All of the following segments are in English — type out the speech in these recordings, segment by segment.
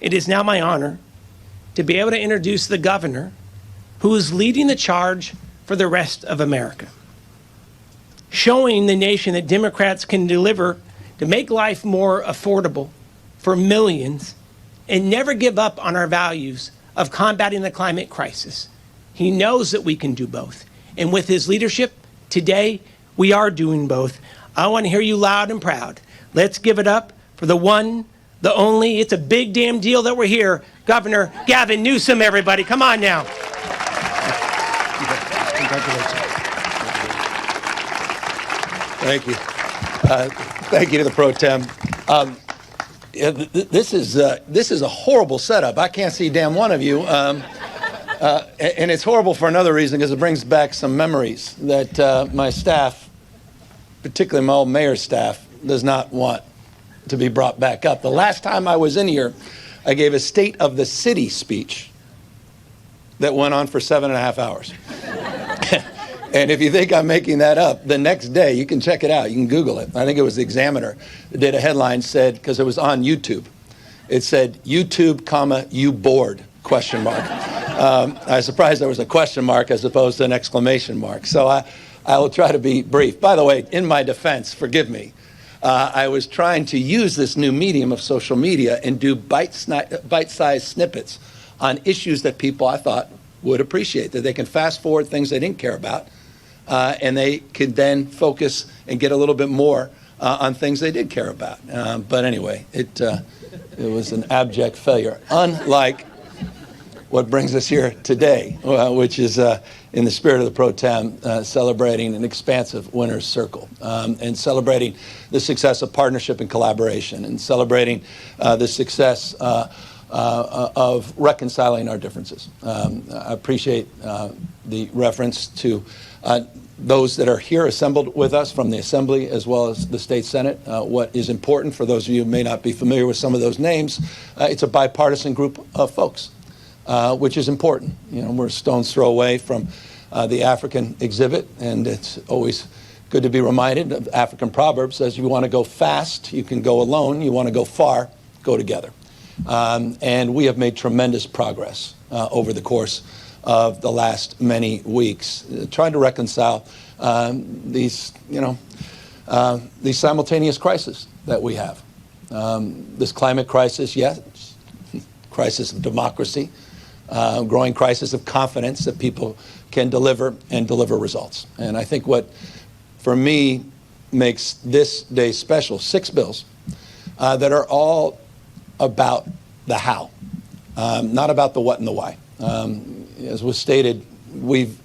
it is now my honor to be able to introduce the governor who is leading the charge for the rest of America, showing the nation that Democrats can deliver to make life more affordable for millions and never give up on our values of combating the climate crisis. He knows that we can do both. And with his leadership, today, we are doing both. I want to hear you loud and proud. Let's give it up for the one, the only, it's a big damn deal that we're here, Governor Gavin Newsom, everybody. Come on now. Congratulations. Thank you. Thank you to the Pro Tem. This is a horrible setup. I can't see damn one of you. And it's horrible for another reason, because it brings back some memories that my staff, particularly my old mayor's staff, does not want to be brought back up. The last time I was in here, I gave a State of the City speech that went on for 7.5 hours. And if you think I'm making that up, the next day, you can check it out. You can Google it. I think it was the Examiner that did a headline, said, because it was on YouTube, it said, YouTube, comma, you bored, question mark. I was surprised there was a question mark as opposed to an exclamation mark. So I will try to be brief. By the way, in my defense, forgive me, I was trying to use this new medium of social media and do bite-sized snippets on issues that people, I thought, would appreciate, that they can fast forward things they didn't care about, and they could then focus and get a little bit more on things they did care about. But anyway, it was an abject failure, unlike what brings us here today, which is in the spirit of the Pro Tem, celebrating an expansive winner's circle, and celebrating the success of partnership and collaboration, and celebrating the success of reconciling our differences. I appreciate the reference to those that are here assembled with us from the Assembly as well as the State Senate. What is important, for those of you who may not be familiar with some of those names, it's a bipartisan group of folks, which is important. You know, we're a stone's throw away from the African exhibit, and it's always good to be reminded of African proverbs. Says, you want to go fast, you can go alone. You want to go far, go together. And we have made tremendous progress over the course of the last many weeks, trying to reconcile these simultaneous crises that we have. This climate crisis, yes, crisis of democracy, growing crisis of confidence that people can deliver and deliver results. And I think what, for me, makes this day special, 6 bills that are all about the how, not about the what and the why. As was stated, we've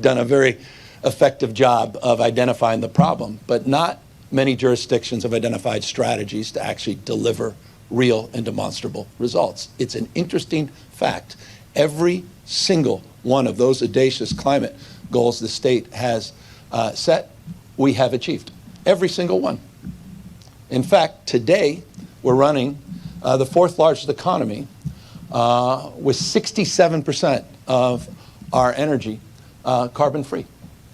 done a very effective job of identifying the problem, but not many jurisdictions have identified strategies to actually deliver real and demonstrable results. It's an interesting fact. Every single one of those audacious climate goals the state has set, we have achieved. Every single one. In fact, today, we're running the 4th largest economy with 67% of our energy carbon-free.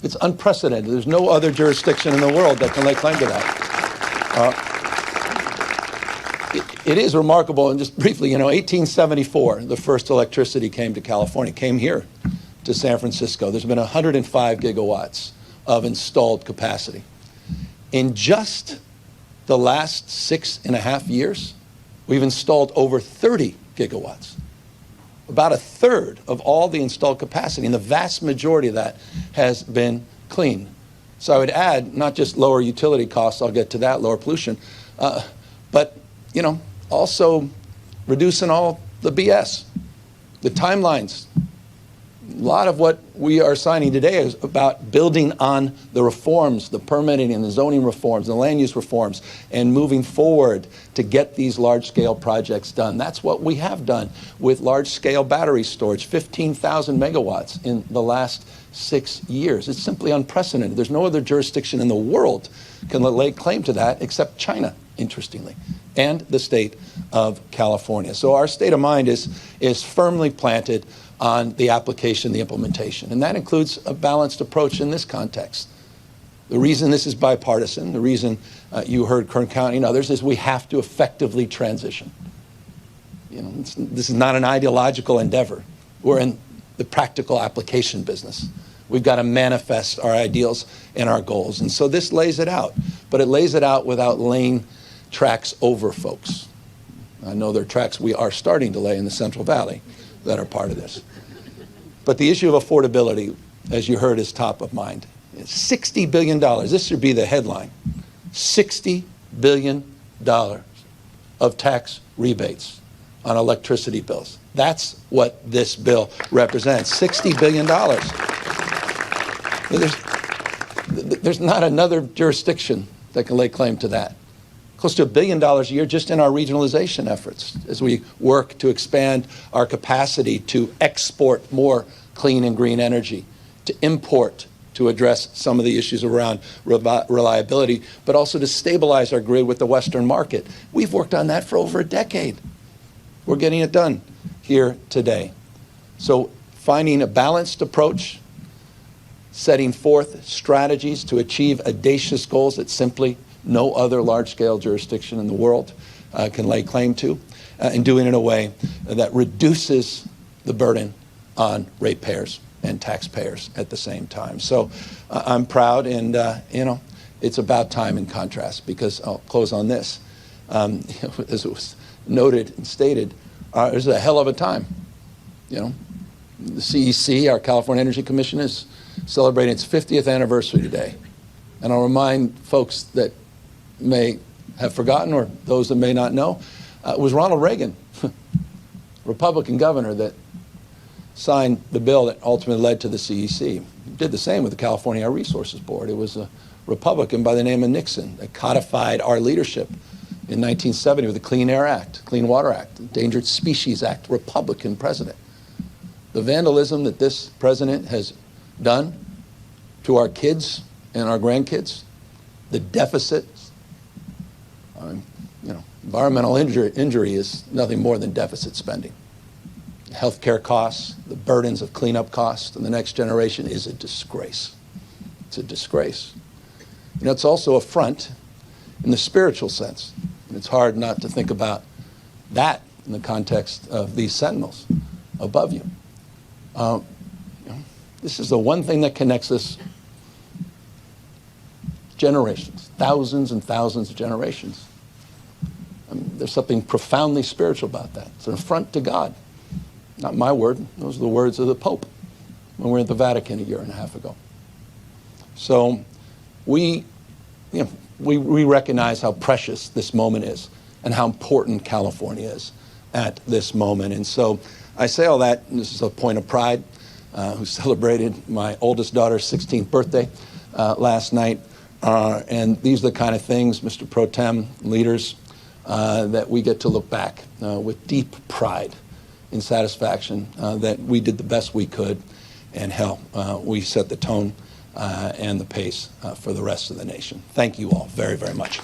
It's unprecedented. There's no other jurisdiction in the world that can lay claim to that. It is remarkable, and just briefly, 1874, the first electricity came to California, came here to San Francisco. There's been 105 gigawatts of installed capacity. In just the last 6.5 years, we've installed over 30 gigawatts, about a third of all the installed capacity, and the vast majority of that has been clean. So I would add, not just lower utility costs, I'll get to that, lower pollution, but also reducing all the BS, the timelines. A lot of what we are signing today is about building on the reforms, the permitting and the zoning reforms, the land use reforms, and moving forward to get these large-scale projects done. That's what we have done with large-scale battery storage, 15,000 megawatts in the last 6 years. It's simply unprecedented. There's no other jurisdiction in the world can lay claim to that except China, interestingly, and the state of California. So our state of mind is firmly planted on the application, the implementation. And that includes a balanced approach in this context. The reason this is bipartisan, the reason you heard Kern County and others, is we have to effectively transition. this is not an ideological endeavor. We're in the practical application business. We've got to manifest our ideals and our goals. And so this lays it out, but it lays it out without laying tracks over folks. I know there are tracks we are starting to lay in the Central Valley that are part of this. But the issue of affordability, as you heard, is top of mind. It's $60 billion. This should be the headline. $60 billion of tax rebates on electricity bills. That's what this bill represents, $60 billion. There's not another jurisdiction that can lay claim to that. Close to $1 billion a year just in our regionalization efforts as we work to expand our capacity to export more clean and green energy, to import to address some of the issues around reliability, but also to stabilize our grid with the Western market. We've worked on that for over a decade. We're getting it done here today. So finding a balanced approach, setting forth strategies to achieve audacious goals that simply no other large-scale jurisdiction in the world can lay claim to, and doing it in a way that reduces the burden on ratepayers and taxpayers at the same time. So I'm proud, and it's about time in contrast, because I'll close on this. As it was noted and stated, there's a hell of a time. The CEC, our California Energy Commission, is celebrating its 50th anniversary today. And I'll remind folks that may have forgotten, or those that may not know, it was Ronald Reagan, Republican governor, that signed the bill that ultimately led to the CEC. He did the same with the California Air Resources Board. It was a Republican by the name of Nixon that codified our leadership in 1970 with the Clean Air Act, Clean Water Act, Endangered Species Act, Republican president. The vandalism that this president has done to our kids and our grandkids, the deficits, environmental injury is nothing more than deficit spending. Healthcare costs, the burdens of cleanup costs, and the next generation is a disgrace. It's a disgrace. It's also a front in the spiritual sense. And it's hard not to think about that in the context of these sentinels above you. This is the one thing that connects us generations, thousands and thousands of generations. There's something profoundly spiritual about that. It's an affront to God. Not my word. Those are the words of the Pope when we were at the Vatican a year and a half ago. So we recognize how precious this moment is and how important California is at this moment. And so I say all that, and this is a point of pride, who celebrated my oldest daughter's 16th birthday last night. And these are the kind of things, Mr. Pro Tem, leaders, that we get to look back with deep pride and satisfaction that we did the best we could, and hell, we set the tone and the pace for the rest of the nation. Thank you all very, very much.